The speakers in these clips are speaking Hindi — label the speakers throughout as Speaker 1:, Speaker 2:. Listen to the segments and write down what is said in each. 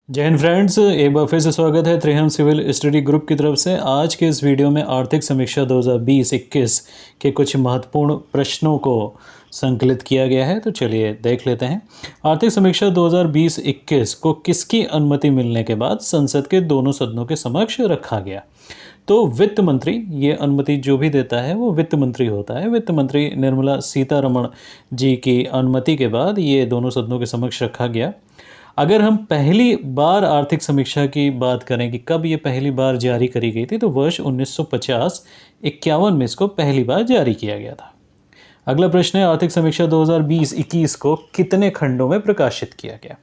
Speaker 1: जय हिंद फ्रेंड्स, एक बार फिर से स्वागत है त्रिहम सिविल स्टडी ग्रुप की तरफ से। आज के इस वीडियो में आर्थिक समीक्षा 2020-21 के कुछ महत्वपूर्ण प्रश्नों को संकलित किया गया है, तो चलिए देख लेते हैं। आर्थिक समीक्षा 2020-21 को किसकी अनुमति मिलने के बाद संसद के दोनों सदनों के समक्ष रखा गया? तो वित्त मंत्री, ये अनुमति जो भी देता है वो वित्त मंत्री होता है। वित्त मंत्री निर्मला सीतारमण जी की अनुमति के बाद ये दोनों सदनों के समक्ष रखा गया। अगर हम पहली बार आर्थिक समीक्षा की बात करें कि कब ये पहली बार जारी करी गई थी, तो वर्ष 1950-51 में इसको पहली बार जारी किया गया था। अगला प्रश्न है, आर्थिक समीक्षा 2020-21 को कितने खंडों में प्रकाशित किया गया?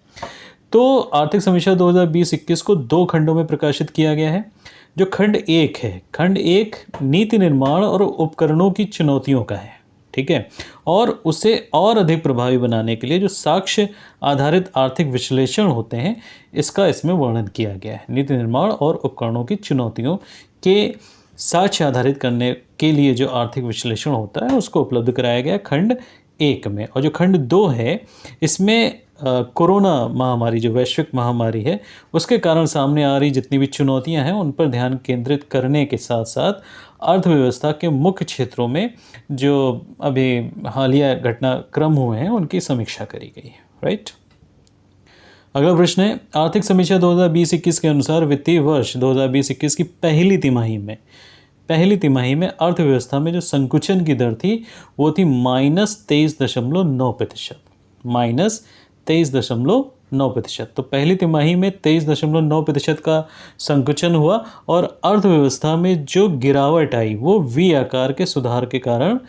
Speaker 1: तो आर्थिक समीक्षा 2020-21 को 2 खंडों में प्रकाशित किया गया है। जो खंड 1 है, खंड 1 नीति निर्माण और उपकरणों की चुनौतियों का है, ठीक है, और उसे और अधिक प्रभावी बनाने के लिए जो साक्ष्य आधारित आर्थिक विश्लेषण होते हैं, इसका इसमें वर्णन किया गया है। नीति निर्माण और उपकरणों की चुनौतियों के साक्ष्य आधारित करने के लिए जो आर्थिक विश्लेषण होता है उसको उपलब्ध कराया गया खंड 1 में। और जो खंड 2 है, इसमें कोरोना महामारी, जो वैश्विक महामारी है, उसके कारण सामने आ रही जितनी भी चुनौतियां हैं उन पर ध्यान केंद्रित करने के साथ साथ अर्थव्यवस्था के मुख्य क्षेत्रों में जो अभी हालिया घटनाक्रम हुए हैं उनकी समीक्षा करी गई है। राइट। अगला प्रश्न है, आर्थिक समीक्षा 2020-21 के अनुसार वित्तीय वर्ष 2020-21 की पहली तिमाही में अर्थव्यवस्था में जो संकुचन की दर थी वो थी -23.9%। -23.9%। तो पहली तिमाही में 23.9% का संकुचन हुआ और अर्थव्यवस्था में जो गिरावट आई वो वी आकार के सुधार के कारण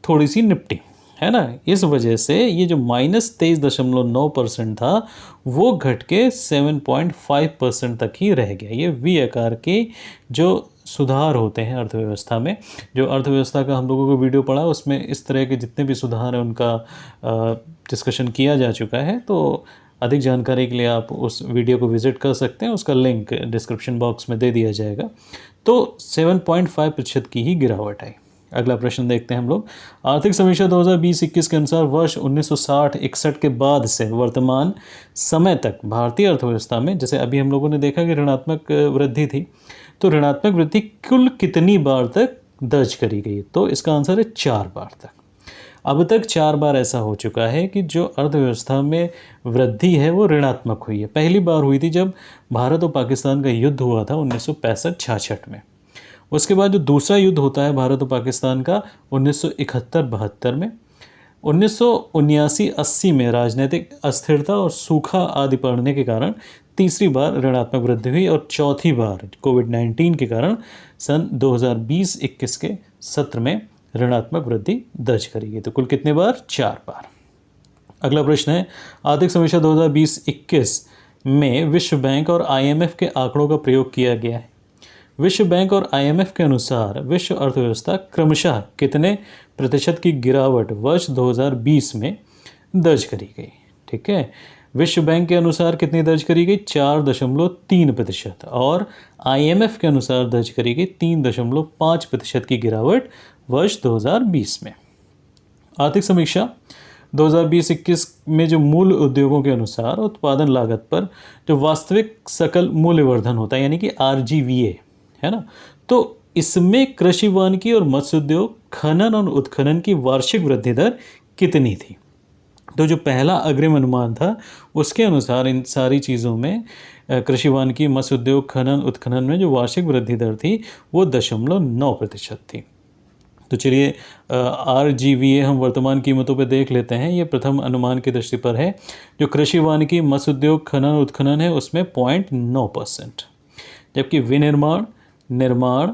Speaker 1: थोड़ी सी निपटी, है ना। इस वजह से ये जो -23.9% था वो घट के 7.5% तक ही रह गया। ये वी आकार के जो सुधार होते हैं अर्थव्यवस्था में, जो अर्थव्यवस्था का हम लोगों को वीडियो पढ़ा उसमें इस तरह के जितने भी सुधार हैं उनका डिस्कशन किया जा चुका है। तो अधिक जानकारी के लिए आप उस वीडियो को विजिट कर सकते हैं, उसका लिंक डिस्क्रिप्शन बॉक्स में दे दिया जाएगा। तो 7.5% की ही गिरावट आई। अगला प्रश्न देखते हैं हम लोग। आर्थिक समीक्षा 2020-21 के अनुसार वर्ष 1960-61 के बाद से वर्तमान समय तक भारतीय अर्थव्यवस्था में, जैसे अभी हम लोगों ने देखा कि ऋणात्मक वृद्धि थी, तो ऋणात्मक वृद्धि कुल कितनी बार तक दर्ज करी गई? तो इसका आंसर है 4 बार तक। अब तक 4 बार ऐसा हो चुका है कि जो अर्थव्यवस्था में वृद्धि है वो ऋणात्मक हुई है। पहली बार हुई थी जब भारत और पाकिस्तान का युद्ध हुआ था 1965-66 में। उसके बाद जो दूसरा युद्ध होता है भारत और पाकिस्तान का 1971-72 में। 1979-80 में राजनीतिक अस्थिरता और सूखा आदि पड़ने के कारण तीसरी बार ऋणात्मक वृद्धि हुई और चौथी बार कोविड-19 के कारण सन 2020-21 के सत्र में ऋणात्मक वृद्धि दर्ज करी गई। तो कुल कितने बार? 4 बार। अगला प्रश्न है, आर्थिक समीक्षा 2020-21 में विश्व बैंक और IMF के आंकड़ों का प्रयोग किया गया है। विश्व बैंक और IMF के अनुसार विश्व अर्थव्यवस्था क्रमशः कितने प्रतिशत की गिरावट वर्ष 2020 में दर्ज करी गई? ठीक है, विश्व बैंक के अनुसार कितनी दर्ज करी गई? 4.3% और IMF के अनुसार दर्ज करी गई 3.5% की गिरावट वर्ष 2020 में। आर्थिक समीक्षा 2020-21 में जो मूल उद्योगों के अनुसार उत्पादन लागत पर जो वास्तविक सकल मूल्यवर्धन होता है, यानी कि RGVA, है ना, तो इसमें कृषि वानिकी और मत्स्य उद्योग, खनन और उत्खनन की वार्षिक वृद्धि दर कितनी थी? तो जो पहला अग्रिम अनुमान था उसके अनुसार इन सारी चीज़ों में कृषि वानिकी, मत्स्य उद्योग, खनन उत्खनन में जो वार्षिक वृद्धि दर थी वो 0.9% थी। तो चलिए RGVA हम वर्तमान कीमतों पे देख लेते हैं। ये प्रथम अनुमान की दृष्टि पर है। जो कृषि वानिकी, मत्स्य उद्योग, खनन उत्खनन है उसमें 0.9%, जबकि विनिर्माण, निर्माण,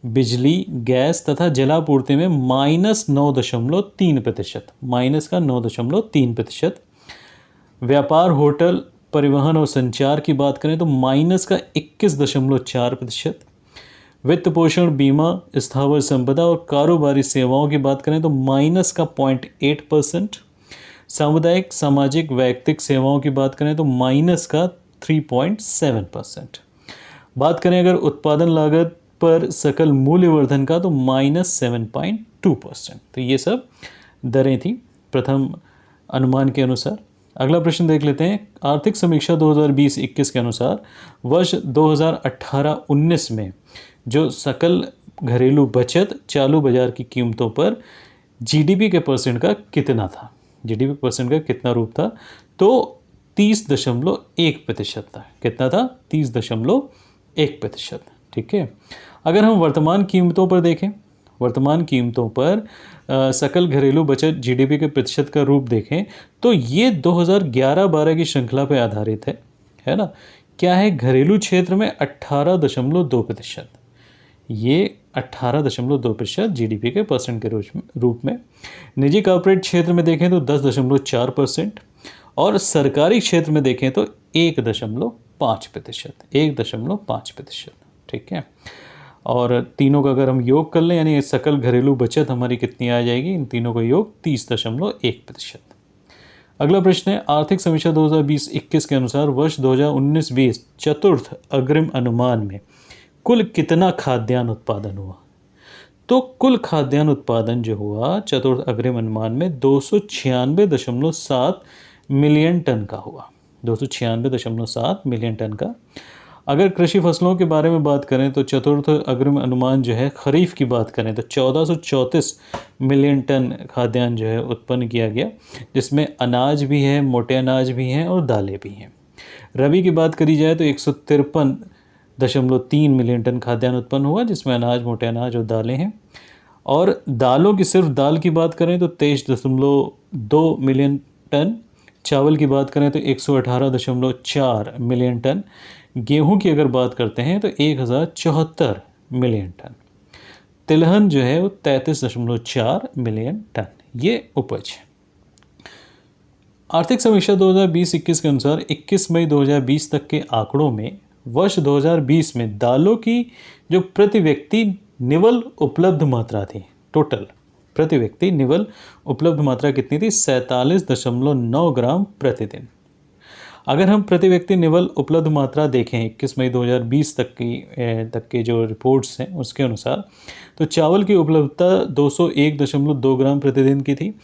Speaker 1: बिजली, गैस तथा जलापूर्ति में -9.3%, -9.3%। व्यापार, होटल, परिवहन और संचार की बात करें तो -21.4%। वित्त पोषण, बीमा, स्थावर संपदा और कारोबारी सेवाओं की बात करें तो -0.8%। सामुदायिक, सामाजिक, वैयक्तिक सेवाओं की बात करें तो -3.7%। बात करें अगर उत्पादन लागत पर सकल मूल्यवर्धन का तो -7.2%। तो ये सब दरें थी प्रथम अनुमान के अनुसार। अगला प्रश्न देख लेते हैं। आर्थिक समीक्षा 2020-21 के अनुसार वर्ष 2018-19 में जो सकल घरेलू बचत चालू बाजार की कीमतों पर जीडीपी के परसेंट का कितना था, जीडीपी परसेंट का कितना रूप था? तो 30.1% था। कितना था? 30.1%। ठीक है। अगर हम वर्तमान कीमतों पर देखें, वर्तमान कीमतों पर सकल घरेलू बचत जीडीपी के प्रतिशत का रूप देखें तो ये 2011-12 की श्रृंखला पर आधारित है ना। क्या है? घरेलू क्षेत्र में 18.2%, ये 18.2% जीडीपी के परसेंट के रूप में। निजी कॉर्पोरेट क्षेत्र में देखें तो 10.4% और सरकारी क्षेत्र में देखें तो 1.5%, 1.5%। ठीक है। और तीनों का अगर हम योग कर लें यानी सकल घरेलू बचत हमारी कितनी आ जाएगी, इन तीनों का योग 30.1%। अगला प्रश्न है। आर्थिक समीक्षा 2020-21 के अनुसार वर्ष 2019-20 चतुर्थ अग्रिम अनुमान में कुल कितना खाद्यान्न उत्पादन हुआ? तो कुल खाद्यान्न उत्पादन जो हुआ चतुर्थ अग्रिम अनुमान में 296.7 मिलियन टन का हुआ, 296.7 मिलियन टन का। अगर कृषि फसलों के बारे में बात करें तो चतुर्थ अग्रिम अनुमान जो है खरीफ की बात करें तो 1434 मिलियन टन खाद्यान्न जो है उत्पन्न किया गया, जिसमें अनाज भी है, मोटे अनाज भी हैं और दालें भी हैं। रबी की बात करी जाए तो 153.3 मिलियन टन खाद्यान्न उत्पन्न हुआ, जिसमें अनाज, मोटे अनाज और दालें हैं। और दालों की सिर्फ दाल की बात करें तो 23.2 मिलियन टन। चावल की बात करें तो 118.4 मिलियन टन। गेहूं की अगर बात करते हैं तो 1074 मिलियन टन। तिलहन जो है वो 33.4 मिलियन टन ये उपज है। आर्थिक समीक्षा 2020-21 के अनुसार 21 मई 2020 तक के आंकड़ों में वर्ष 2020 में दालों की जो प्रति व्यक्ति निवल उपलब्ध मात्रा थी, टोटल प्रति व्यक्ति निवल उपलब्ध मात्रा कितनी थी? 47.9 ग्राम प्रतिदिन। अगर हम प्रति व्यक्ति निवल उपलब्ध मात्रा देखें 21 मई 2020 तक के जो रिपोर्ट्स हैं उसके अनुसार, तो चावल की उपलब्धता 201.2 ग्राम प्रतिदिन की थी,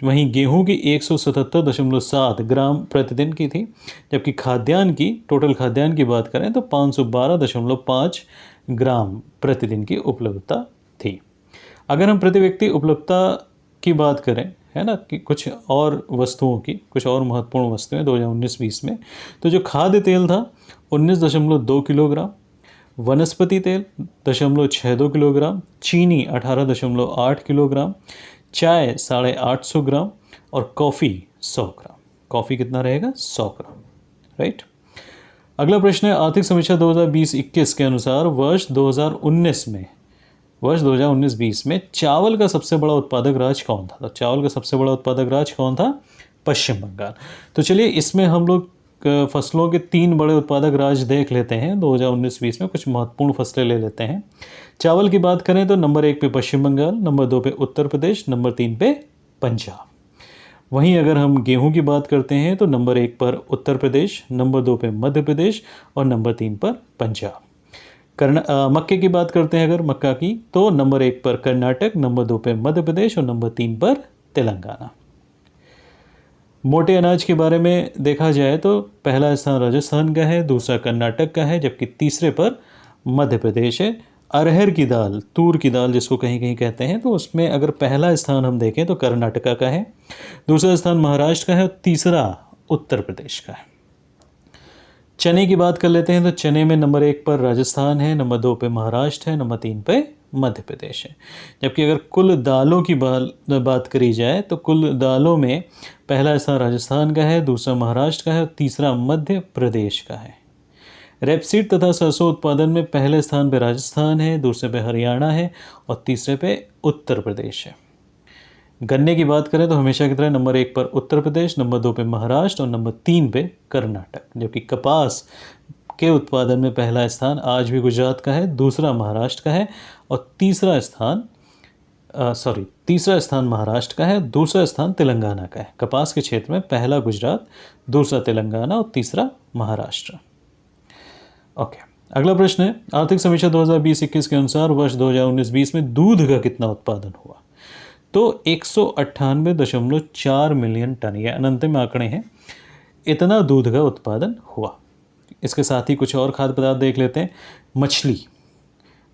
Speaker 1: वहीं गेहूं की 177.7 ग्राम प्रतिदिन की थी, जबकि खाद्यान्न की टोटल खाद्यान्न की बात करें तो 512.5 ग्राम प्रतिदिन की उपलब्धता थी। अगर हम प्रति व्यक्ति उपलब्धता की बात करें, है ना, कि कुछ और वस्तुओं की, कुछ और महत्वपूर्ण वस्तुएं 2019-20 में, तो जो खाद्य तेल था 19.2 किलोग्राम, वनस्पति तेल 0.62 किलोग्राम, चीनी 18.8 किलोग्राम, चाय 850 ग्राम और कॉफ़ी 100 ग्राम। कॉफ़ी कितना रहेगा? 100 ग्राम। राइट। अगला प्रश्न है। आर्थिक समीक्षा 2020-21 के अनुसार वर्ष 2019-20 में चावल का सबसे बड़ा उत्पादक राज्य कौन था? तो चावल का सबसे बड़ा उत्पादक राज्य कौन था? पश्चिम बंगाल। तो चलिए इसमें हम लोग फसलों के 3 बड़े उत्पादक राज्य देख लेते हैं। 2019-20 में कुछ महत्वपूर्ण फसलें ले लेते हैं। चावल की बात करें तो नंबर 1 पे पश्चिम बंगाल, नंबर 2 पे उत्तर प्रदेश, नंबर 3 पे पंजाब। वहीं अगर हम गेहूं की बात करते हैं तो नंबर 1 पर उत्तर प्रदेश, नंबर 2 पे मध्य प्रदेश और नंबर 3 पर पंजाब। मक्के की बात करते हैं अगर मक्का की, तो नंबर 1 पर कर्नाटक, नंबर 2 पे मध्य प्रदेश और नंबर 3 पर तेलंगाना। मोटे अनाज के बारे में देखा जाए तो पहला स्थान राजस्थान का है, दूसरा कर्नाटक का है, जबकि तीसरे पर मध्य प्रदेश है। अरहर की दाल, तूर की दाल जिसको कहीं कहीं कहते हैं, तो उसमें अगर पहला स्थान हम देखें तो कर्नाटका का है, दूसरा स्थान महाराष्ट्र का है और तीसरा उत्तर प्रदेश का है। चने की बात कर लेते हैं तो चने में नंबर 1 पर राजस्थान है, नंबर 2 पे महाराष्ट्र है, नंबर 3 पे मध्य प्रदेश है। जबकि अगर कुल दालों की बात करी जाए तो कुल दालों में पहला स्थान राजस्थान का है, दूसरा महाराष्ट्र का है और तीसरा मध्य प्रदेश का है। रेपसीड तथा सरसों उत्पादन में पहले स्थान पे राजस्थान है, दूसरे पे हरियाणा है और तीसरे पे उत्तर प्रदेश है। गन्ने की बात करें तो हमेशा की तरह नंबर 1 पर उत्तर प्रदेश, नंबर 2 पे महाराष्ट्र और नंबर 3 पे कर्नाटक। जबकि कपास के उत्पादन में पहला स्थान आज भी गुजरात का है, दूसरा महाराष्ट्र का है और तीसरा स्थान महाराष्ट्र का है, दूसरा स्थान तेलंगाना का है। कपास के क्षेत्र में पहला गुजरात, दूसरा तेलंगाना और तीसरा महाराष्ट्र। ओके। अगला प्रश्न है। आर्थिक समीक्षा 2020-21 के अनुसार वर्ष 2019-20 में दूध का कितना उत्पादन हुआ? तो 198.4 मिलियन टन, ये अनंतम आंकड़े हैं। इतना दूध का उत्पादन हुआ। इसके साथ ही कुछ और खाद्य पदार्थ देख लेते हैं। मछली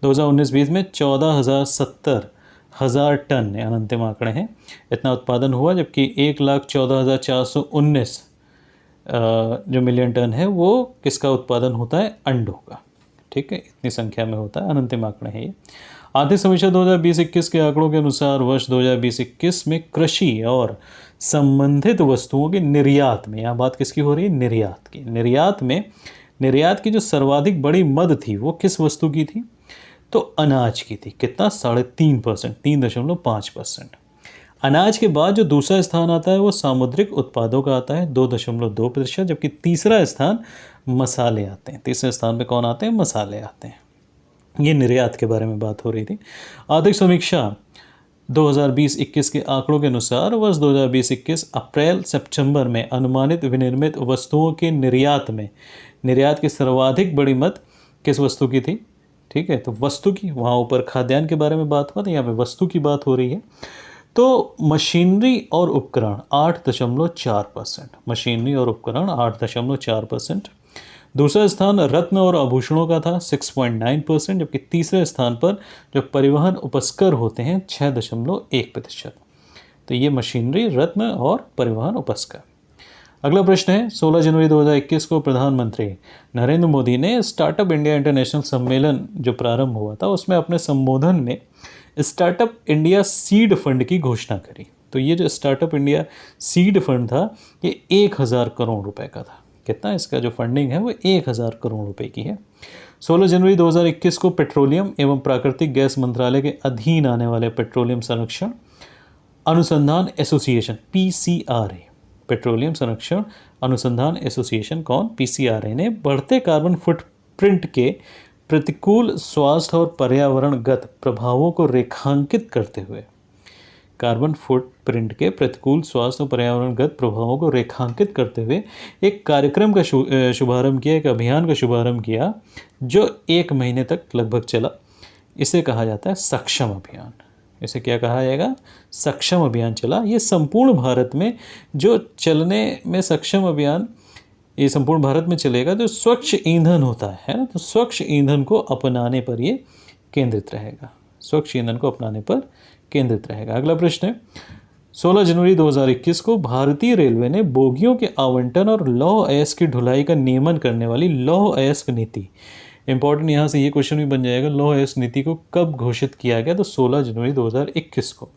Speaker 1: 2019-20 में 14,70,000 टन, यानी अंतिम आंकड़े हैं, इतना उत्पादन हुआ, जबकि 1,14,419 जो मिलियन टन है वो किसका उत्पादन होता है? अंडों का। ठीक है, इतनी संख्या में होता है, अनंतिम आंकड़े हैं ये। आर्थिक समीक्षा 2020-21 के आंकड़ों के अनुसार वर्ष 2020-21 में कृषि और संबंधित वस्तुओं के निर्यात में, यहाँ बात किसकी हो रही है? निर्यात की। निर्यात की जो सर्वाधिक बड़ी मद थी वो किस वस्तु की थी? तो अनाज की थी। कितना? 3.5%, 3.5%। अनाज के बाद जो दूसरा स्थान आता है वो सामुद्रिक उत्पादों का आता है, 2.2%, जबकि तीसरा स्थान मसाले आते हैं। तीसरे स्थान पे कौन आते हैं? मसाले आते हैं। ये निर्यात के बारे में बात हो रही थी। आर्थिक समीक्षा 2020-21 के आंकड़ों के अनुसार वर्ष 2020-21 अप्रैल सितंबर में अनुमानित विनिर्मित वस्तुओं के निर्यात में, निर्यात की सर्वाधिक बड़ी मद किस वस्तु की थी? ठीक है, तो वस्तु की, वहाँ ऊपर खाद्यान्न के बारे में बात हुआ था, यहाँ पे वस्तु की बात हो रही है। तो मशीनरी और उपकरण 8.4%, मशीनरी और उपकरण 8.4%। दूसरा स्थान रत्न और आभूषणों का था 6.9%, जबकि तीसरे स्थान पर जो परिवहन उपस्कर होते हैं 6.1%। तो ये मशीनरी, रत्न और परिवहन उपस्कर। अगला प्रश्न है, 16 जनवरी 2021 को प्रधानमंत्री नरेंद्र मोदी ने स्टार्टअप इंडिया इंटरनेशनल सम्मेलन जो प्रारंभ हुआ था उसमें अपने संबोधन में स्टार्टअप इंडिया सीड फंड की घोषणा करी। तो ये जो स्टार्टअप इंडिया सीड फंड था ये 1,000 करोड़ रुपए का था। कितना? इसका जो फंडिंग है वो 1,000 करोड़ रुपए की है। 16 जनवरी 2021 को पेट्रोलियम एवं प्राकृतिक गैस मंत्रालय के अधीन आने वाले पेट्रोलियम संरक्षण अनुसंधान एसोसिएशन PCRA, पेट्रोलियम संरक्षण अनुसंधान एसोसिएशन कौन? PCRA ने बढ़ते कार्बन फुटप्रिंट के प्रतिकूल स्वास्थ्य और पर्यावरणगत प्रभावों को रेखांकित करते हुए, कार्बन फुटप्रिंट के प्रतिकूल स्वास्थ्य और पर्यावरणगत प्रभावों को रेखांकित करते हुए एक कार्यक्रम का शुभारंभ किया, एक अभियान का शुभारंभ किया जो 1 महीने तक लगभग चला। इसे कहा जाता है सक्षम अभियान। इसे क्या कहा जाएगा? सक्षम अभियान चला। ये संपूर्ण भारत में जो चलने में सक्षम अभियान, ये संपूर्ण भारत में चलेगा। जो स्वच्छ ईंधन होता है ना, तो स्वच्छ ईंधन को अपनाने पर ये केंद्रित रहेगा, स्वच्छ ईंधन को अपनाने पर केंद्रित रहेगा। अगला प्रश्न है, 16 जनवरी 2021 को भारतीय रेलवे ने बोगियों के आवंटन और लौह अयस्क की ढुलाई का नियमन करने वाली लौह अयस्क नीति, इंपॉर्टेंट यहाँ से ये क्वेश्चन भी बन जाएगा, लौह अयस्क नीति को कब घोषित किया गया? तो 16 जनवरी 2021 को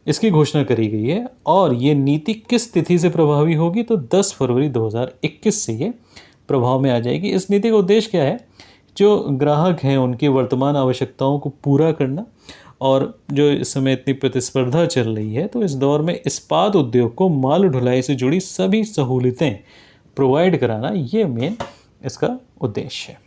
Speaker 1: इसकी घोषणा करी गई है। और ये नीति किस तिथि से प्रभावी होगी? तो 10 फरवरी 2021 से ये प्रभाव में आ जाएगी। इस नीति का उद्देश्य क्या है? जो ग्राहक हैं उनकी वर्तमान आवश्यकताओं को पूरा करना, और जो इस समय इतनी प्रतिस्पर्धा चल रही है तो इस दौर में इस्पात उद्योग को माल ढुलाई से जुड़ी सभी सहूलियतें प्रोवाइड कराना, ये मेन इसका उद्देश्य है।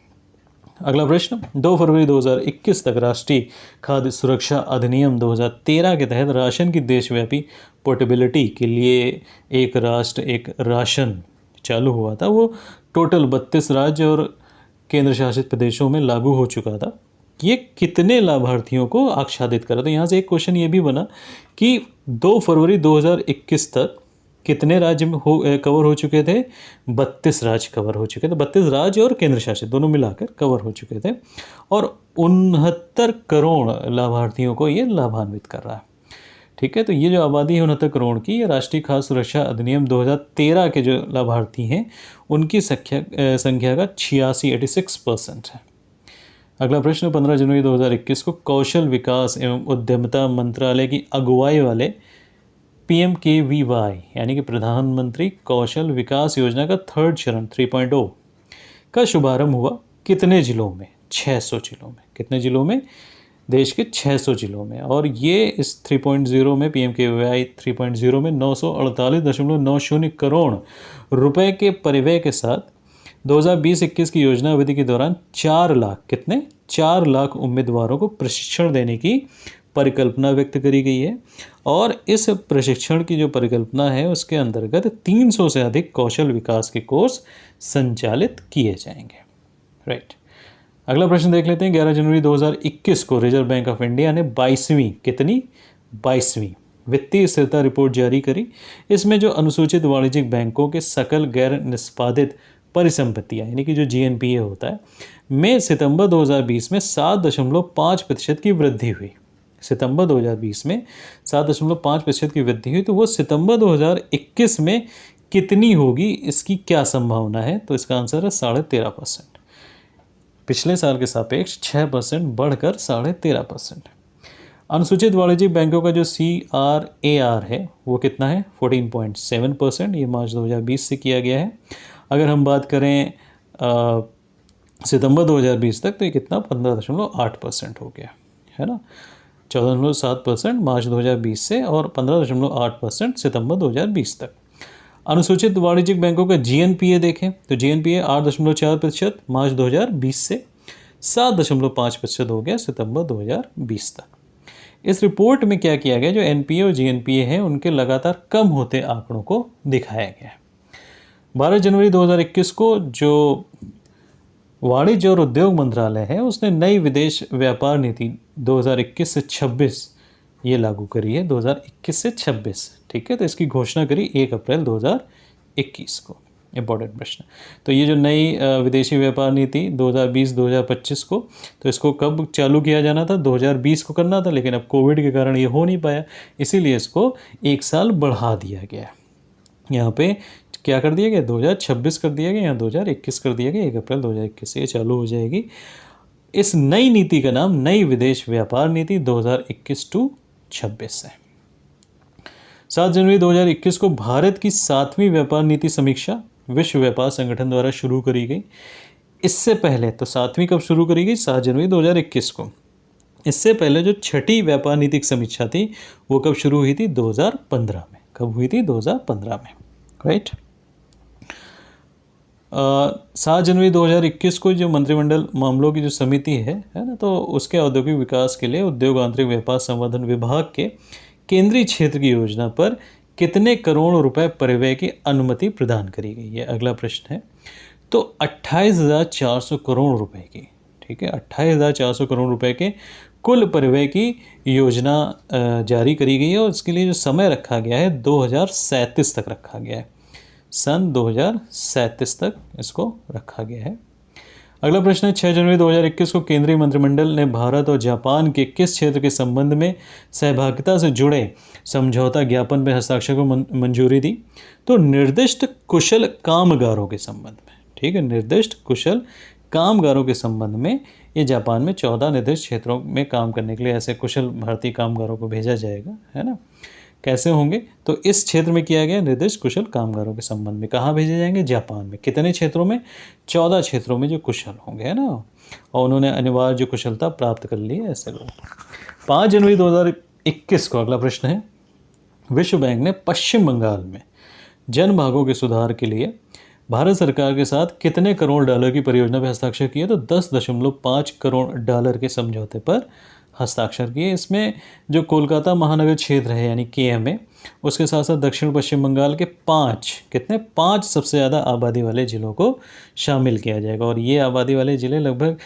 Speaker 1: अगला प्रश्न, 2 फरवरी 2021 तक राष्ट्रीय खाद्य सुरक्षा अधिनियम 2013 के तहत राशन की देशव्यापी पोर्टेबिलिटी के लिए एक राष्ट्र एक राशन चालू हुआ था। वो टोटल 32 राज्य और केंद्र शासित प्रदेशों में लागू हो चुका था। ये कितने लाभार्थियों को आच्छादित करा? तो यहाँ से एक क्वेश्चन ये भी बना कि 2 फरवरी 2021 तक कितने राज्य में कवर हो चुके थे? 32 राज्य कवर हो चुके थे। 32 राज्य और केंद्र शासित दोनों मिलाकर कवर हो चुके थे, और 69 करोड़ लाभार्थियों को ये लाभान्वित कर रहा है। ठीक है, तो ये जो आबादी है 69 करोड़ की, ये राष्ट्रीय खाद्य सुरक्षा अधिनियम 2013 के जो लाभार्थी हैं उनकी संख्या का 86% है। अगला प्रश्न, 15 जनवरी 2021 को कौशल विकास एवं उद्यमिता मंत्रालय की अगुवाई वाले PMKVY यानी कि प्रधानमंत्री कौशल विकास योजना का 3rd चरण 3.0 का शुभारंभ हुआ। कितने जिलों में? 600 जिलों में। कितने जिलों में? देश के 600 जिलों में। और ये इस 3.0 में, PMKVY 3.0 में 948.90 करोड़ रुपए के परिव्यय के साथ 2020-21 की योजना अवधि के दौरान 4 लाख, कितने? 4 लाख उम्मीदवारों को प्रशिक्षण देने की परिकल्पना व्यक्त करी गई है। और इस प्रशिक्षण की जो परिकल्पना है उसके अंतर्गत 300 से अधिक कौशल विकास के कोर्स संचालित किए जाएंगे। राइट, अगला प्रश्न देख लेते हैं। 11 जनवरी 2021 को रिजर्व बैंक ऑफ इंडिया ने 22वीं, कितनी? 22वीं वित्तीय स्थिरता रिपोर्ट जारी करी। इसमें जो अनुसूचित वाणिज्यिक बैंकों के सकल गैर निष्पादित परिसंपत्तियाँ यानी कि जो GNPA होता है में सितंबर 2020 में 7.5% की वृद्धि हुई। सितंबर 2020 में 7.5% की वृद्धि हुई, तो वो सितंबर 2021 में कितनी होगी, इसकी क्या संभावना है? तो इसका आंसर है 13.5%। पिछले साल के सापेक्ष 6% बढ़कर 13.5%। अनुसूचित वाणिज्यिक बैंकों का जो CRAR है वो कितना है? 14.7%। ये मार्च 2020 से किया गया है। अगर हम बात करें सितंबर 2020 तक, तो ये कितना? 15.8% हो गया है ना। 14.7% मार्च 2020 से और 15.8% सितंबर 2020 तक। अनुसूचित वाणिज्यिक बैंकों का GNPA देखें तो GNPA 8.4% मार्च 2020 से 7.5% हो गया सितंबर 2020 तक। इस रिपोर्ट में क्या किया गया? जो NPA और GNPA हैं उनके लगातार कम होते आंकड़ों को दिखाया गया। 12 जनवरी 2021 को जो वाणिज्य और उद्योग मंत्रालय है उसने नई विदेश व्यापार नीति 2021 से 26 ये लागू करी है। 2021 से 26, ठीक है। तो इसकी घोषणा करी 1 अप्रैल 2021 को। इंपॉर्टेंट प्रश्न। तो ये जो नई विदेशी व्यापार नीति 2020-2025 को, तो इसको कब चालू किया जाना था? 2020 को करना था, लेकिन अब कोविड के कारण ये हो नहीं पाया, इसीलिए इसको 1 साल बढ़ा दिया गया। यहाँ पे क्या कर दिया गया? 2026 कर दिया गया, यहाँ 2021 कर दिया गया। 1 अप्रैल 2021 से ये चालू हो जाएगी। इस नई नीति का नाम नई विदेश व्यापार नीति 2021-26 है। 7 जनवरी 2021 को भारत की 7वीं व्यापार नीति समीक्षा विश्व व्यापार संगठन द्वारा शुरू करी गई। इससे पहले तो 7वीं कब शुरू करी गई? 7 जनवरी 2021 को। इससे पहले जो 6ठी व्यापार नीतिक समीक्षा थी वो कब शुरू हुई थी? 2015 में। कब हुई थी? 2015 में, राइट। 7 जनवरी 2021 को जो मंत्रिमंडल मामलों की जो समिति है ना, तो उसके औद्योगिक विकास के लिए उद्योग आंतरिक व्यापार संवर्धन विभाग के केंद्रीय क्षेत्र की योजना पर कितने करोड़ रुपए परिव्यय की अनुमति प्रदान करी गई है? अगला प्रश्न है। तो 28,400 करोड़ रुपए की, ठीक है, 28,400 करोड़ रुपए के कुल परिव्यय की योजना जारी करी गई है और इसके लिए जो समय रखा गया है 2037 तक रखा गया है। सन 2037 तक इसको रखा गया है। अगला प्रश्न है। 6 जनवरी 2021 को केंद्रीय मंत्रिमंडल ने भारत और जापान के किस क्षेत्र के संबंध में सहभागिता से जुड़े समझौता ज्ञापन पर हस्ताक्षर को मंजूरी दी? तो निर्दिष्ट कुशल कामगारों के संबंध में, ठीक है, निर्दिष्ट कुशल कामगारों के संबंध में ये जापान में 14 निर्दिष्ट क्षेत्रों में काम करने के लिए ऐसे कुशल भारतीय कामगारों को भेजा जाएगा, है ना। कैसे होंगे? तो इस क्षेत्र में किया गया निर्दिष्ट कुशल कामगारों के संबंध में। कहाँ भेजे जाएंगे? जापान में। कितने क्षेत्रों में? 14 क्षेत्रों में जो कुशल होंगे, है ना, और उन्होंने अनिवार्य जो कुशलता प्राप्त कर ली है ऐसे लोग। 5 जनवरी 2021 को अगला प्रश्न है। विश्व बैंक ने पश्चिम बंगाल में जन भागों के सुधार के लिए भारत सरकार के साथ कितने करोड़ डॉलर की परियोजना पर हस्ताक्षर किए? तो 10.5 करोड़ डॉलर के समझौते पर हस्ताक्षर किए। इसमें जो कोलकाता महानगर क्षेत्र है यानी KMA, उसके साथ साथ दक्षिण पश्चिम बंगाल के 5 सबसे ज़्यादा आबादी वाले ज़िलों को शामिल किया जाएगा। और ये आबादी वाले ज़िले लगभग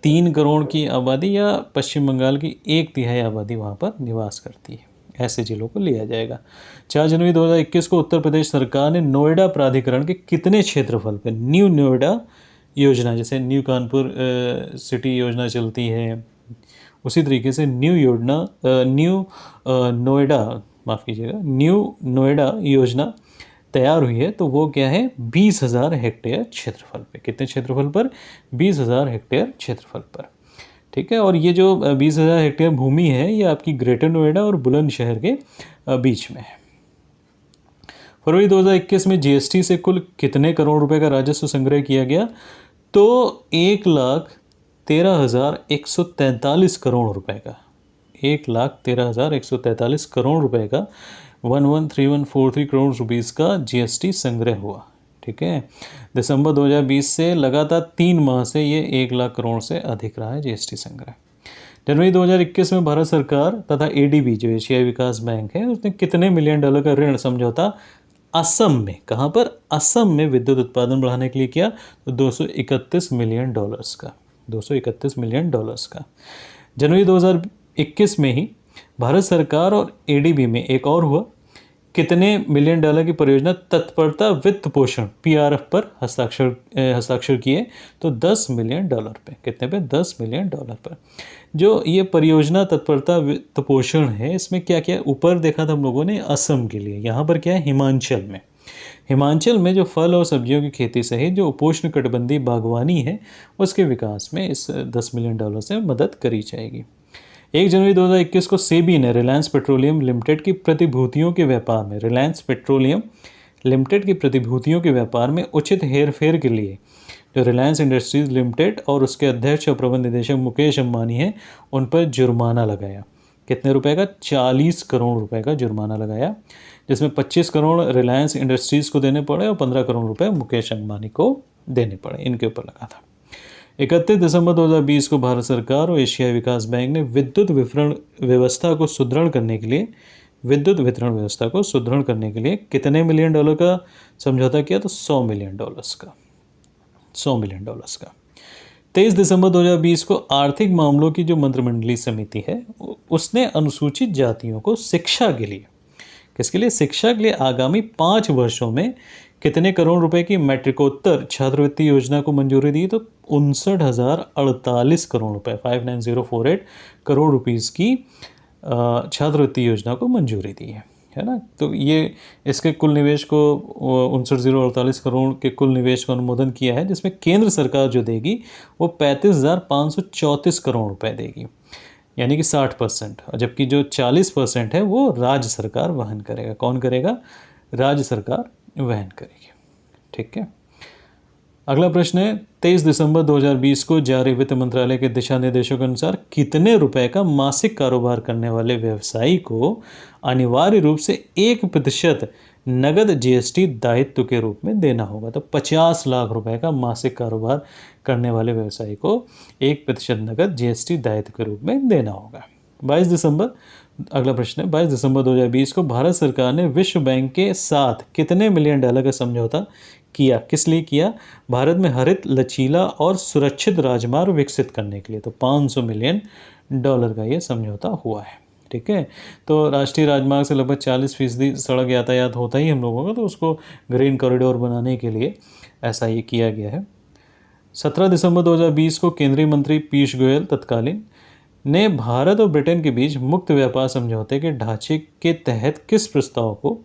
Speaker 1: 3 करोड़ की आबादी या पश्चिम बंगाल की 1/3 आबादी वहाँ पर निवास करती है, ऐसे ज़िलों को लिया जाएगा। 4 जनवरी 2021 को उत्तर प्रदेश सरकार ने नोएडा प्राधिकरण के कितने क्षेत्रफल पर न्यू नोएडा योजना, जैसे न्यू कानपुर सिटी योजना चलती है, उसी तरीके से न्यू नोएडा योजना तैयार हुई है, तो वो क्या है? 20,000 हेक्टेयर क्षेत्रफल पे। कितने क्षेत्रफल पर? 20,000 हेक्टेयर क्षेत्रफल पर, ठीक है। और ये जो 20,000 हेक्टेयर भूमि है ये आपकी ग्रेटर नोएडा और बुलंदशहर के बीच में है। फरवरी 2021 में GST से कुल कितने करोड़ रुपए का राजस्व संग्रह किया गया? तो 1,13,143 करोड़ रुपए का, 1,13,143 करोड़ रुपए का 113143 करोड़ रुपीस का GST संग्रह हुआ, ठीक है। दिसंबर 2020 से लगातार 3 माह से ये 1 लाख करोड़ से अधिक रहा है GST संग्रह। जनवरी 2021 में भारत सरकार तथा ADB जो एशियाई विकास बैंक है उसने कितने मिलियन डॉलर का ऋण समझौता असम में, कहाँ पर? असम में विद्युत उत्पादन बढ़ाने के लिए किया? तो 231 मिलियन डॉलर्स का, 231 मिलियन डॉलर्स का। जनवरी 2021 में ही भारत सरकार और एडीबी में एक और हुआ, कितने मिलियन डॉलर की परियोजना तत्परता वित्त पोषण पीआरएफ पर हस्ताक्षर किए? तो 10 मिलियन डॉलर पे। कितने पे? 10 मिलियन डॉलर पर। जो ये परियोजना तत्परता वित्त पोषण है, इसमें क्या क्या ऊपर देखा था हम लोगों ने असम के लिए, यहाँ पर क्या है हिमाचल में। हिमाचल में जो फल और सब्जियों की खेती सहित जो उपोष्ण कटिबंधीय बागवानी है उसके विकास में इस 10 मिलियन डॉलर से मदद करी जाएगी। 1 जनवरी 2021 को सेबी ने रिलायंस पेट्रोलियम लिमिटेड की प्रतिभूतियों के व्यापार में उचित हेरफेर के लिए जो रिलायंस इंडस्ट्रीज लिमिटेड और उसके अध्यक्ष और प्रबंध निदेशक मुकेश अंबानी हैं उन पर जुर्माना लगाया। कितने रुपए का? 40 करोड़ रुपए का जुर्माना लगाया, जिसमें 25 करोड़ रिलायंस इंडस्ट्रीज़ को देने पड़े और 15 करोड़ रुपए मुकेश अंबानी को देने पड़े। इनके ऊपर लगा था। 31 दिसंबर 2020 को भारत सरकार और एशियाई विकास बैंक ने विद्युत वितरण व्यवस्था को सुदृढ़ करने के लिए कितने मिलियन डॉलर का समझौता किया? तो 100 मिलियन डॉलर्स का। 23 दिसंबर 2020 को आर्थिक मामलों की जो मंत्रिमंडलीय समिति है उसने अनुसूचित जातियों को शिक्षा के लिए, किसके लिए? शिक्षा के लिए आगामी 5 वर्षों में कितने करोड़ रुपए की मैट्रिकोत्तर छात्रवृत्ति योजना को मंजूरी दी? तो 59,048 करोड़ रुपए, 59048 करोड़ रुपीस की छात्रवृत्ति योजना को मंजूरी दी है ना। तो ये इसके कुल निवेश को 59,048 करोड़ के कुल निवेश को अनुमोदन किया है, जिसमें केंद्र सरकार जो देगी वो 35,534 करोड़ रुपए देगी, यानी कि 60%, और जबकि जो 40% है वो राज्य सरकार वहन करेगा। कौन करेगा? राज्य सरकार वहन करेगी। ठीक है। अगला प्रश्न है, 23 दिसंबर 2020 को जारी वित्त मंत्रालय के दिशा निर्देशों के अनुसार कितने रुपए का मासिक कारोबार करने वाले व्यवसायी को अनिवार्य रूप से 1% नगद जीएसटी दायित्व के रूप में देना होगा? तो 50 लाख रुपए का मासिक कारोबार करने वाले व्यवसायी को 1% नगद जीएसटी दायित्व के रूप में देना होगा। 22 दिसंबर, अगला प्रश्न है, 22 दिसंबर 2020 को भारत सरकार ने विश्व बैंक के साथ कितने मिलियन डॉलर का समझौता किया? किस लिए किया? भारत में हरित, लचीला और सुरक्षित राजमार्ग विकसित करने के लिए। तो 500 मिलियन डॉलर का ये समझौता हुआ है। ठीक है। तो राष्ट्रीय राजमार्ग से लगभग 40% सड़क यातायात होता ही हम लोगों का, तो उसको ग्रीन कॉरिडोर बनाने के लिए ऐसा ये किया गया है। 17 दिसंबर 2020 को केंद्रीय मंत्री पीयूष गोयल तत्कालीन ने भारत और ब्रिटेन के बीच मुक्त व्यापार समझौते के ढांचे के तहत किस प्रस्ताव को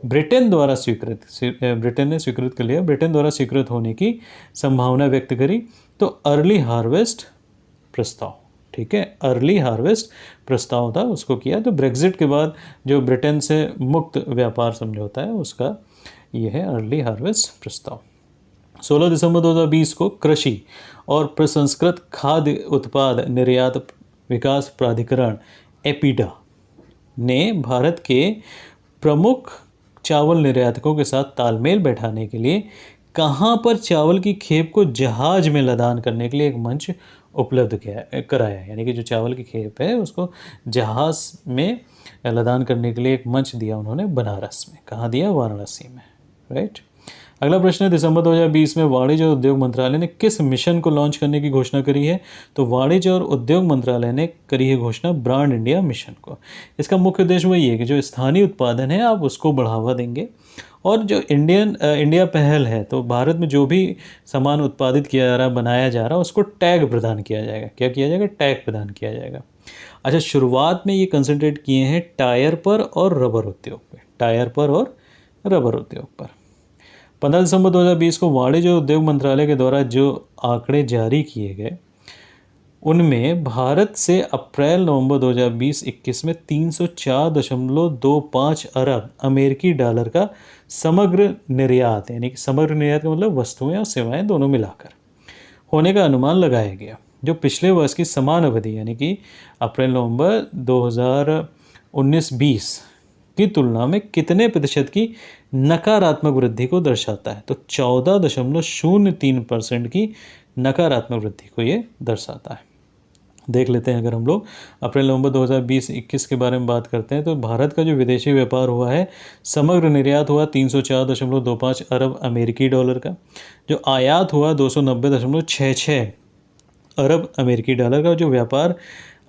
Speaker 1: ब्रिटेन द्वारा स्वीकृत होने की संभावना व्यक्त करी? तो अर्ली हार्वेस्ट प्रस्ताव। ठीक है, अर्ली हार्वेस्ट प्रस्ताव था, उसको किया। तो ब्रेग्जिट के बाद जो ब्रिटेन से मुक्त व्यापार समझौता है उसका यह है अर्ली हार्वेस्ट प्रस्ताव। 16 दिसंबर 2020 को कृषि और प्रसंस्कृत खाद्य उत्पाद निर्यात विकास प्राधिकरण एपीडा ने भारत के प्रमुख चावल निर्यातकों के साथ तालमेल बैठाने के लिए कहाँ पर चावल की खेप को जहाज में लदान करने के लिए एक मंच उपलब्ध कराया? यानी कि जो चावल की खेप है उसको जहाज में लदान करने के लिए एक मंच दिया उन्होंने बनारस में। कहाँ दिया? वाराणसी में। राइट। अगला प्रश्न है, दिसंबर 2020 में वाणिज्य और उद्योग मंत्रालय ने किस मिशन को लॉन्च करने की घोषणा करी है? तो वाणिज्य और उद्योग मंत्रालय ने करी है घोषणा ब्रांड इंडिया मिशन को। इसका मुख्य उद्देश्य वही है कि जो स्थानीय उत्पादन है आप उसको बढ़ावा देंगे, और जो इंडिया पहल है, तो भारत में जो भी सामान उत्पादित किया जा रहा है, बनाया जा रहा है, उसको टैग प्रदान किया जाएगा। क्या किया जाएगा? टैग प्रदान किया जाएगा। अच्छा, शुरुआत में ये कंसंट्रेट किए हैं टायर पर और रबर उद्योग पे, 15 दिसंबर 2020 को वाणिज्य और उद्योग मंत्रालय के द्वारा जो आंकड़े जारी किए गए उनमें भारत से अप्रैल नवंबर 2020-21 में 304.25 अरब अमेरिकी डॉलर का समग्र निर्यात, यानी कि समग्र निर्यात का मतलब वस्तुएं और सेवाएं दोनों मिलाकर होने का अनुमान लगाया गया, जो पिछले वर्ष की समान अवधि यानी कि अप्रैल नवंबर 2019-20 की तुलना में कितने प्रतिशत की नकारात्मक वृद्धि को दर्शाता है? तो 14.03% की नकारात्मक वृद्धि को ये दर्शाता है। देख लेते हैं, अगर हम लोग अप्रैल नवंबर 2020-21 के बारे में बात करते हैं तो भारत का जो विदेशी व्यापार हुआ है, समग्र निर्यात हुआ 304.25 अरब अमेरिकी डॉलर का, जो आयात हुआ 290.66 अरब अमेरिकी डॉलर का, जो व्यापार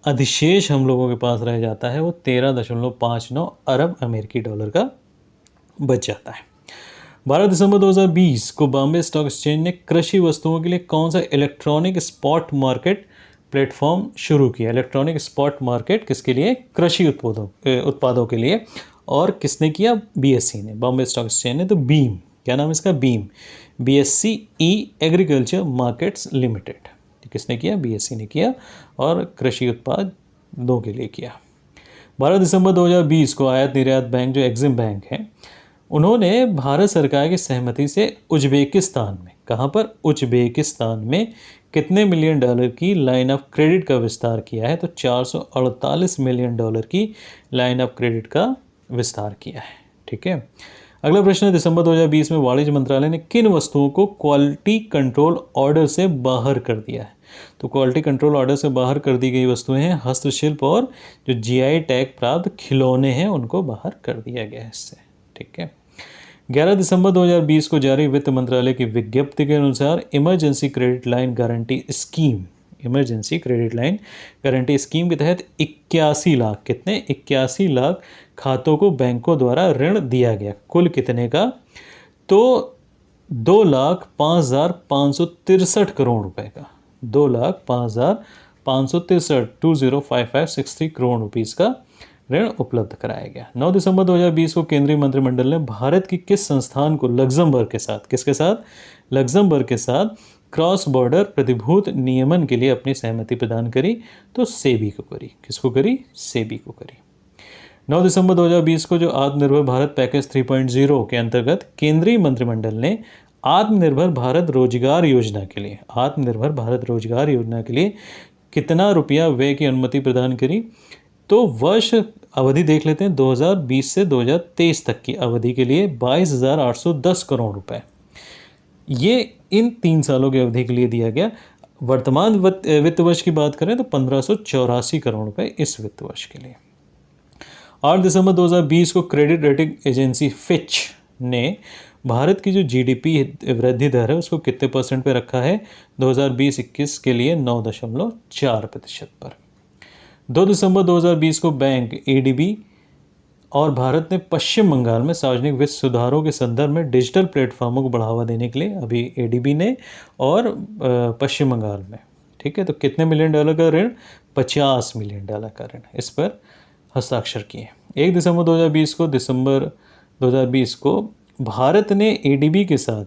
Speaker 1: अधिशेष हम लोगों के पास रह जाता है वो 13.59 अरब अमेरिकी डॉलर का बच जाता है। 12 दिसंबर 2020 को बॉम्बे स्टॉक एक्सचेंज ने कृषि वस्तुओं के लिए कौन सा इलेक्ट्रॉनिक स्पॉट मार्केट प्लेटफॉर्म शुरू किया? इलेक्ट्रॉनिक स्पॉट मार्केट किसके लिए? कृषि उत्पादों के लिए। और किसने किया? बीएसई ने, बॉम्बे स्टॉक एक्सचेंज ने। तो बीम, क्या नाम है इसका? बीम, बीएससी ई एग्रीकल्चर मार्केट्स लिमिटेड। किसने किया? बीएसई ने किया और कृषि उत्पादों के लिए किया। 12 दिसंबर 2020 को आयात निर्यात बैंक जो एग्जिम बैंक है, उन्होंने भारत सरकार की सहमति से उज्बेकिस्तान में, कहाँ पर? उज्बेकिस्तान में कितने मिलियन डॉलर की लाइन ऑफ क्रेडिट का विस्तार किया है? तो 448 मिलियन डॉलर की लाइन ऑफ क्रेडिट का विस्तार किया है। ठीक है। अगला प्रश्न है, दिसंबर 2020 में वाणिज्य मंत्रालय ने किन वस्तुओं को क्वालिटी कंट्रोल ऑर्डर से बाहर कर दिया है? तो क्वालिटी कंट्रोल ऑर्डर से बाहर कर दी गई वस्तुएं हैं हस्तशिल्प और जो जीआई टैग प्राप्त खिलौने हैं उनको बाहर कर दिया गया है इससे। ठीक है। 11 दिसंबर 2020 को जारी वित्त मंत्रालय की विज्ञप्ति के अनुसार emergency credit line guarantee scheme, emergency credit line guarantee scheme के तहत 81 लाख, कितने? 81 लाख खातों को बैंकों द्वारा ऋण दिया गया। कुल कितने का? तो 2,05,563 करोड़ रुपए का, 2,05,563 205563 करोड़ रुपीस का ऋण उपलब्ध कराया गया। 9 दिसंबर 2020 को केंद्रीय मंत्रिमंडल ने भारत की किस संस्थान को लग्जमबर्ग के साथ, किसके साथ? लग्जमबर्ग के साथ क्रॉस बॉर्डर प्रतिभूत नियमन के लिए अपनी सहमति प्रदान करी? तो सेबी को करी। किसको करी? सेबी को करी। 9 दिसंबर 2020 को जो आत्मनिर्भर भारत पैकेज 3.0 के अंतर्गत केंद्रीय मंत्रिमंडल ने आत्मनिर्भर भारत रोजगार योजना के लिए, आत्मनिर्भर भारत रोजगार योजना के लिए कितना रुपया व्यय की अनुमति प्रदान करी? तो वर्ष अवधि देख लेते हैं, 2020 से 2023 तक की अवधि के लिए 22,810 करोड़ रुपए, ये इन 3 सालों की अवधि के लिए दिया गया। वर्तमान वित्त वर्ष की बात करें तो 1584 करोड़ रुपए इस वित्त वर्ष के लिए। 8 दिसंबर 2020 को क्रेडिट रेटिंग एजेंसी फिच ने भारत की जो जीडीपी वृद्धि दर है उसको कितने % पे रखा है? 2020-21 के लिए 9.4% पर। 2 दिसंबर 2020 को बैंक एडीबी और भारत ने पश्चिम बंगाल में सार्वजनिक वित्त सुधारों के संदर्भ में डिजिटल प्लेटफॉर्मों को बढ़ावा देने के लिए, अभी एडीबी ने और पश्चिम बंगाल में, ठीक है, तो कितने मिलियन डॉलर का ऋण? 50 मिलियन डॉलर का ऋण इस पर हस्ताक्षर किए। 1 दिसंबर 2020 को भारत ने एडीबी के साथ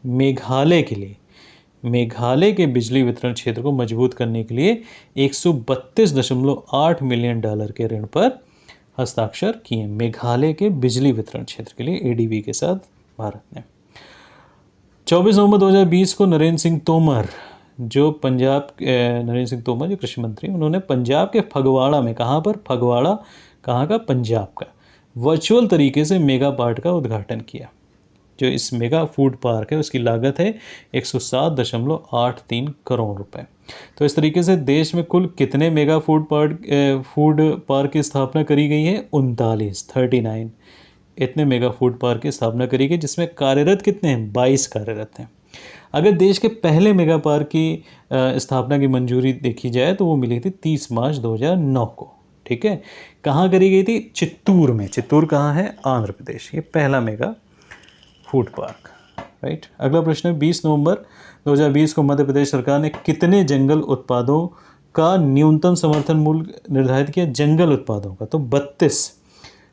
Speaker 1: मेघालय के लिए, मेघालय के बिजली वितरण क्षेत्र को मजबूत करने के लिए 132.8 मिलियन डॉलर के ऋण पर हस्ताक्षर किए। मेघालय के बिजली वितरण क्षेत्र के लिए एडीबी के साथ भारत ने। 24 नवंबर 2020 को नरेंद्र सिंह तोमर जो कृषि मंत्री, उन्होंने पंजाब के फगवाड़ा में, कहाँ पर? फगवाड़ा कहाँ का? पंजाब का, वर्चुअल तरीके से मेगा पार्क का उद्घाटन किया। जो इस मेगा फूड पार्क है उसकी लागत है 107.83 करोड़ रुपए। तो इस तरीके से देश में कुल कितने मेगा फूड पार्क की स्थापना करी गई है? 39 इतने मेगा फूड पार्क की स्थापना करी गई, जिसमें कार्यरत कितने हैं? 22 कार्यरत हैं। अगर देश के पहले मेगा पार्क की स्थापना की मंजूरी देखी जाए तो वो मिली थी 30 मार्च 2009 को। ठीक है। कहाँ करी गई थी? चित्तूर में। चित्तूर कहाँ है? आंध्र प्रदेश। ये पहला मेगा फूड पार्क, राइट। अगला प्रश्न है, 20 नवंबर 2020 को मध्य प्रदेश सरकार ने कितने जंगल उत्पादों का न्यूनतम समर्थन मूल्य निर्धारित किया? जंगल उत्पादों का, तो 32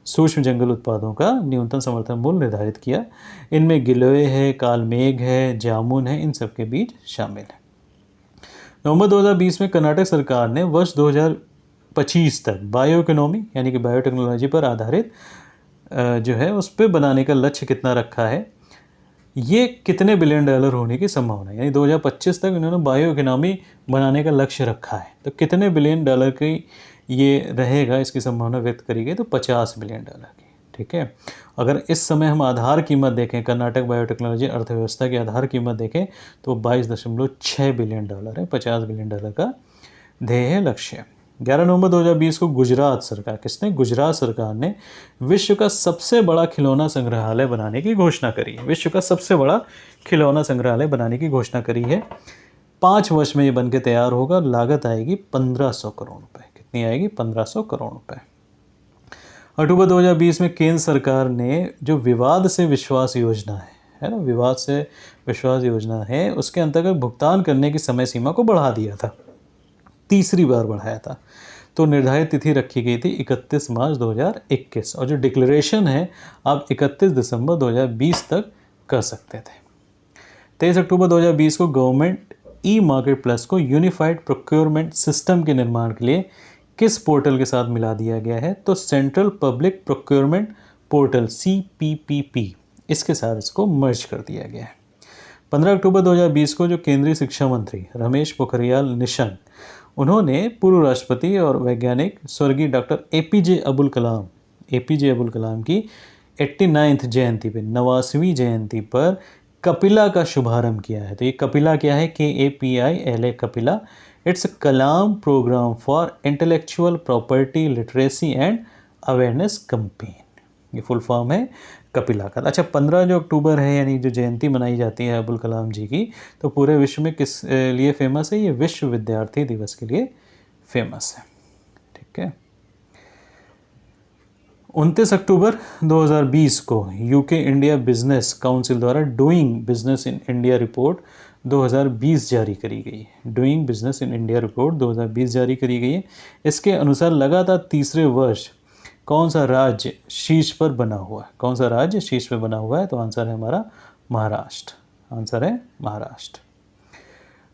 Speaker 1: सूक्ष्म जंगल उत्पादों का न्यूनतम समर्थन मूल्य निर्धारित किया। इनमें गिलोय है, कालमेघ है, जामुन है, इन सब के बीज शामिल है। नवंबर 2020 में कर्नाटक सरकार ने वर्ष 2025 तक बायो इकोनॉमी यानी कि बायोटेक्नोलॉजी पर आधारित जो है उस पर बनाने का लक्ष्य कितना रखा है? ये कितने बिलियन डॉलर होने की संभावना है? यानी 2025 तक इन्होंने बायो इकोनॉमी बनाने का लक्ष्य रखा है, तो कितने बिलियन डॉलर की ये रहेगा, इसकी संभावना व्यक्त करी गई? तो 50 बिलियन डॉलर की। ठीक है। अगर इस समय हम आधार कीमत देखें, कर्नाटक बायोटेक्नोलॉजी अर्थव्यवस्था की आधार कीमत देखें तो 22.6 बिलियन डॉलर है। 50 बिलियन डॉलर का ध्येय लक्ष्य। 11 नवंबर 2020 को गुजरात सरकार, किसने? गुजरात सरकार ने विश्व का सबसे बड़ा खिलौना संग्रहालय बनाने की घोषणा करी है। विश्व का सबसे बड़ा खिलौना संग्रहालय बनाने की घोषणा करी है। 5 वर्ष में ये बनके तैयार होगा। लागत आएगी 1500 करोड़ रुपए। कितनी आएगी? 1500 करोड़ रुपए। अक्टूबर 2020 में केंद्र सरकार ने जो विवाद से विश्वास योजना है ना, विवाद से विश्वास योजना है, उसके अंतर्गत भुगतान करने की समय सीमा को बढ़ा दिया था, तीसरी बार बढ़ाया था। तो निर्धारित तिथि रखी गई थी 31 मार्च 2021 और जो डिक्लेरेशन है आप 31 दिसंबर 2020 तक कर सकते थे। 23 अक्टूबर 2020 को गवर्नमेंट ई मार्केट प्लस को यूनिफाइड प्रोक्योरमेंट सिस्टम के निर्माण के लिए किस पोर्टल के साथ मिला दिया गया है? तो central public procurement portal CPPP, इसके साथ इसको मर्ज कर दिया गया है। 15 अक्टूबर 2020 को जो केंद्रीय शिक्षा मंत्री रमेश पोखरियाल निशंक, उन्होंने पूर्व राष्ट्रपति और वैज्ञानिक स्वर्गीय डॉक्टर APJ अबुल कलाम की 89th जयंती पे, 89वीं जयंती पर कपिला का शुभारंभ किया है। तो ये कपिला क्या है? KAPILA, Kapila. It's Kalam programme for intellectual property literacy and awareness campaign, ये फुल फॉर्म है कपिला का। अच्छा, 15 जो अक्टूबर है यानी जो जयंती मनाई जाती है अबुल कलाम जी की, तो पूरे विश्व में किस लिए फेमस है? ये विश्व विद्यार्थी दिवस के लिए फेमस है। ठीक है। 29 अक्टूबर 2020 को यूके इंडिया बिजनेस काउंसिल द्वारा doing business in India report 2020 जारी करी गई है। Doing business in India report 2020 जारी करी गई है। इसके अनुसार लगातार तीसरे वर्ष कौन सा राज्य शीर्ष पर बना हुआ है? कौन सा राज्य शीर्ष पर बना हुआ है? तो आंसर है हमारा महाराष्ट्र। आंसर है महाराष्ट्र।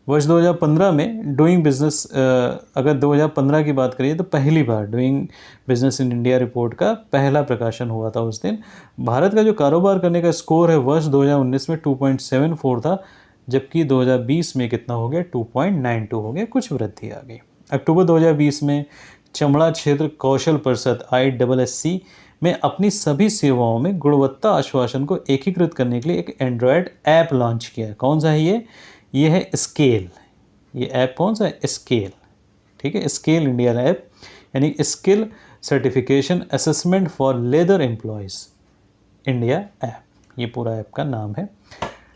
Speaker 1: वर्ष 2015 में डूइंग बिजनेस, अगर 2015 की बात करिए तो पहली बार doing business in India report का पहला प्रकाशन हुआ था उस दिन। भारत का जो कारोबार करने का स्कोर है वर्ष 2019 में 2.74 था, जबकि 2020 में कितना हो गया? 2.92 हो गया, कुछ वृद्धि आ गई। अक्टूबर 2020 में चमड़ा क्षेत्र कौशल परिषद ISSC में अपनी सभी सेवाओं में गुणवत्ता आश्वासन को एकीकृत करने के लिए एक एंड्रॉयड ऐप लॉन्च किया है। कौन सा है ये? ये है स्केल। ये ऐप कौन सा है? स्केल। ठीक है, स्केल इंडिया ऐप, यानी skill certification assessment for leather employees India app, ये पूरा ऐप का नाम है।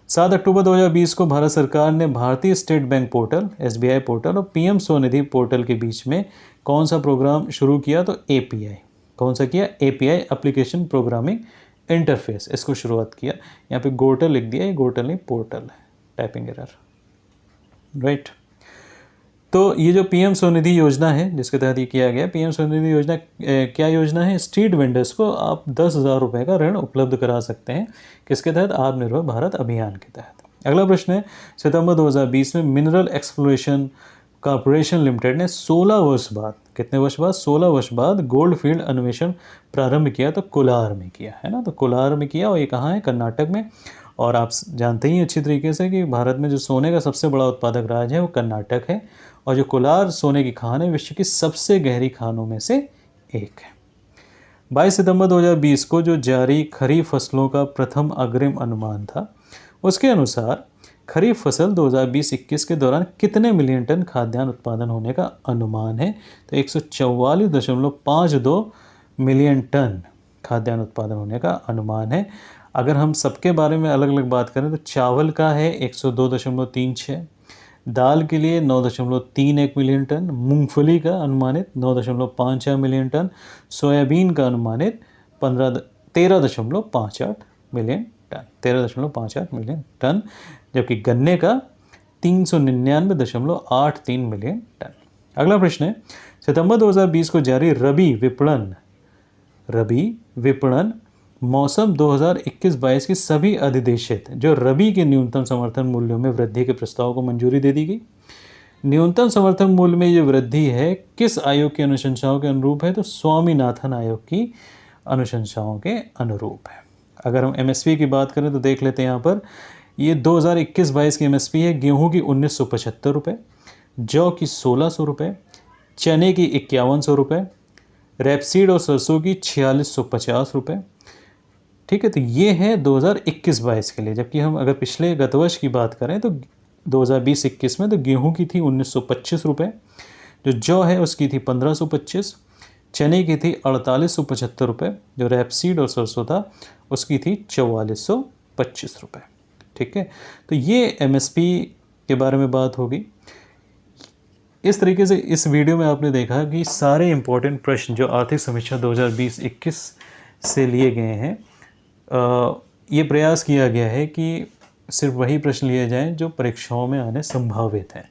Speaker 1: 7 अक्टूबर 2020 को भारत सरकार ने भारतीय state bank portal SBI portal और PM स्वनिधि पोर्टल के बीच में कौन सा प्रोग्राम शुरू किया? तो API। कौन सा किया? API एप्लीकेशन प्रोग्रामिंग इंटरफेस, इसको शुरुआत किया। यहाँ पे गोर्टल लिख दिया, ये गोर्टल नहीं पोर्टल है, टाइपिंग एरर, राइट। तो ये जो PM स्वनिधि योजना है जिसके तहत ये किया गया, PM स्वनिधि योजना क्या योजना है? स्ट्रीट वेंडर्स को आप 10,000 रुपये का ऋण उपलब्ध करा सकते हैं। किसके तहत? आत्मनिर्भर भारत अभियान के तहत। अगला प्रश्न है, सितंबर 2020 में मिनरल एक्सप्लोरेशन कॉर्पोरेशन लिमिटेड ने 16 वर्ष बाद, कितने वर्ष बाद? 16 वर्ष बाद गोल्ड फील्ड अन्वेषण प्रारंभ किया। तो कोलार में किया है ना, तो कोलार में किया, और ये कहाँ है? कर्नाटक में। और आप जानते ही अच्छी तरीके से कि भारत में जो सोने का सबसे बड़ा उत्पादक राज्य है वो कर्नाटक है, और जो कोलार सोने की खान है विश्व की सबसे गहरी खानों में से एक है। 22 सितंबर 2020 को जो जारी खरीफ फसलों का प्रथम अग्रिम अनुमान था, उसके अनुसार खरीफ फसल 2020-21 के दौरान कितने मिलियन टन खाद्यान्न उत्पादन होने का अनुमान है? तो 144.52 मिलियन टन खाद्यान्न उत्पादन होने का अनुमान है। अगर हम सबके बारे में अलग अलग बात करें तो चावल का है 102.36, दाल के लिए 9.31 मिलियन टन, मूंगफली का अनुमानित 9.54 मिलियन टन, सोयाबीन का अनुमानित 13.58 मिलियन टन, 13.58 मिलियन टन, जबकि गन्ने का 399.83 मिलियन टन। अगला प्रश्न है, सितंबर 2020 को जारी रबी विपणन मौसम 2021-22 की सभी अधिदेशित जो रबी के न्यूनतम समर्थन मूल्यों में वृद्धि के प्रस्ताव को मंजूरी दे दी गई। न्यूनतम समर्थन मूल्य में ये वृद्धि है किस आयोग की अनुशंसाओं के अनुरूप है? तो स्वामीनाथन आयोग की अनुशंसाओं के अनुरूप है। अगर हम MSP की बात करें तो देख लेते हैं, यहाँ पर ये 2021-22 की MSP है। गेहूँ की 1975 रुपये, जौ की 1600 रुपये, चने की 5100 रुपये, रेपसीड और सरसों की 4650 रुपये। ठीक है, तो ये है 2021-22 के लिए। जबकि हम अगर पिछले गत वर्ष की बात करें तो 2020-21 में तो गेहूं की थी 1925 रुपये, जो जौ है उसकी थी 1525, चने की थी 4875 रुपये, जो रेपसीड और सरसों था उसकी थी 4425 रुपये। ठीक है, तो ये MSP के बारे में बात होगी। इस तरीके से इस वीडियो में आपने देखा कि सारे इम्पोर्टेंट प्रश्न जो आर्थिक समीक्षा 2020-21 से लिए गए हैं, ये प्रयास किया गया है कि सिर्फ वही प्रश्न लिए जाएं जो परीक्षाओं में आने संभावित हैं।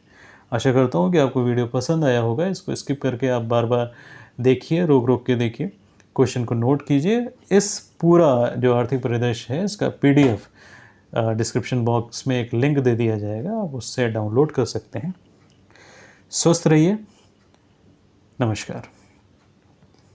Speaker 1: आशा करता हूँ कि आपको वीडियो पसंद आया होगा। इसको स्किप करके आप बार बार देखिए, रोक रोक के देखिए, क्वेश्चन को नोट कीजिए। इस पूरा जो आर्थिक परिदृश्य है इसका PDF डिस्क्रिप्शन बॉक्स में एक लिंक दे दिया जाएगा, आप उससे डाउनलोड कर सकते हैं। स्वस्थ रहिए। नमस्कार।